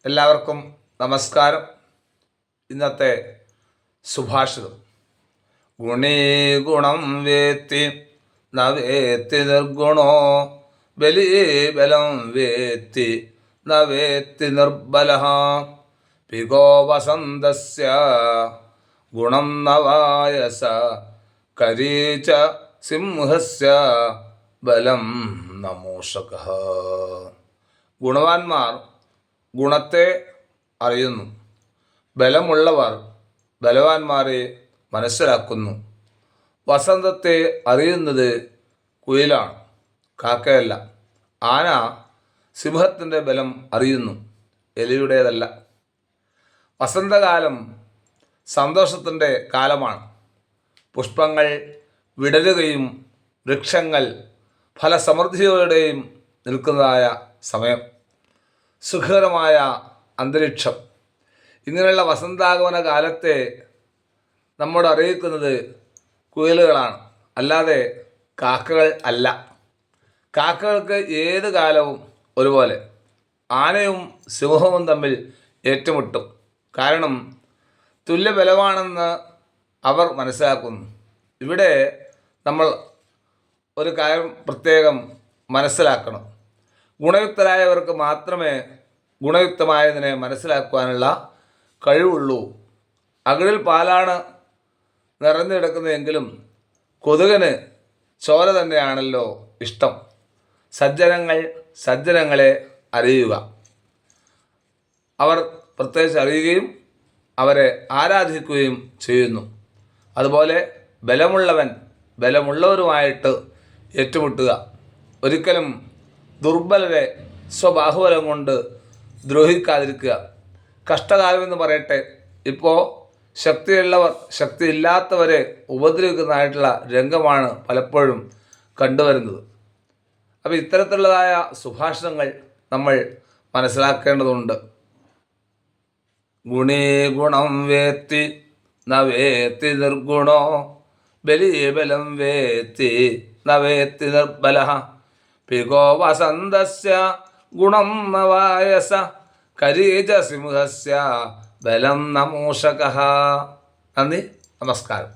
എല്ലാവർക്കും നമസ്കാരം. ഇന്നത്തെ സുഭാഷിതം: ഗുണീ ഗുണം വേത്തി നവേത്തി നിർഗുണോ ബലീ ബലം വേത്തി നവേത്തി നിർബലഃ പികോ വസന്തസ്യ ഗുണം നവായസ കരീച സിംഹസ്യ ബലം നമൂഷകഃ. ഗുണവാന്മാർ ഗുണത്തെ അറിയുന്നു, ബലമുള്ളവർ ബലവാന്മാരെ മനസ്സിലാക്കുന്നു. വസന്തത്തെ അറിയുന്നത് കുയിലാണ്, കാക്കയല്ല. ആന സിംഹത്തിൻ്റെ ബലം അറിയുന്നു, എലിയുടേതല്ല. വസന്തകാലം സന്തോഷത്തിൻ്റെ കാലമാണ്. പുഷ്പങ്ങൾ വിടരുകയും വൃക്ഷങ്ങൾ ഫലസമൃദ്ധിയോടെയും നിൽക്കുന്നതായ സമയം, സുഖകരമായ അന്തരീക്ഷം. ഇങ്ങനെയുള്ള വസന്താഗമന കാലത്തെ നമ്മോട് അറിയിക്കുന്നത് കുയിലുകളാണ്, അല്ലാതെ കാക്കകൾ അല്ല. കാക്കകൾക്ക് ഏത് കാലവും ഒരുപോലെ. ആനയും സിംഹവും തമ്മിൽ ഏറ്റുമുട്ടും, കാരണം തുല്യബലമാണെന്ന് അവർ മനസ്സിലാക്കുന്നു. ഇവിടെ നമ്മൾ ഒരു കാര്യം പ്രത്യേകം മനസ്സിലാക്കണം. ഗുണയുക്തരായവർക്ക് മാത്രമേ ഗുണയുക്തമായതിനെ മനസ്സിലാക്കുവാനുള്ള കഴിവുള്ളൂ. അകിടിൽ പാലാണ് നിറഞ്ഞു കിടക്കുന്നതെങ്കിലും കൊതുകന് ചോര തന്നെയാണല്ലോ ഇഷ്ടം. സജ്ജനങ്ങൾ സജ്ജനങ്ങളെ അറിയുക, അവർ പ്രത്യേകിച്ച് അറിയുകയും അവരെ ആരാധിക്കുകയും ചെയ്യുന്നു. അതുപോലെ ബലമുള്ളവൻ ബലമുള്ളവരുമായിട്ട് ഏറ്റുമുട്ടുക. ഒരിക്കലും ദുർബലരെ സ്വബാഹുബലം കൊണ്ട് ദ്രോഹിക്കാതിരിക്കുക. കഷ്ടകാലമെന്ന് പറയട്ടെ, ഇപ്പോൾ ശക്തിയുള്ളവർ ശക്തിയില്ലാത്തവരെ ഉപദ്രവിക്കുന്നതായിട്ടുള്ള രംഗമാണ് പലപ്പോഴും കണ്ടുവരുന്നത്. അപ്പോൾ ഇത്തരത്തിലുള്ളതായ സുഭാഷിതങ്ങൾ നമ്മൾ മനസ്സിലാക്കേണ്ടതുണ്ട്. ഗുണീ ഗുണം വേത്തി നവേത്തി നിർഗുണോ ബലീബലം വേത്തി നവേത്തി നിർബലഃ പികോ വസന്തസ്യ ഗുണം നവായസ കരീച സിംഹസ്യ ബലം നമൂഷകഃ. നന്ദി, നമസ്കാരം.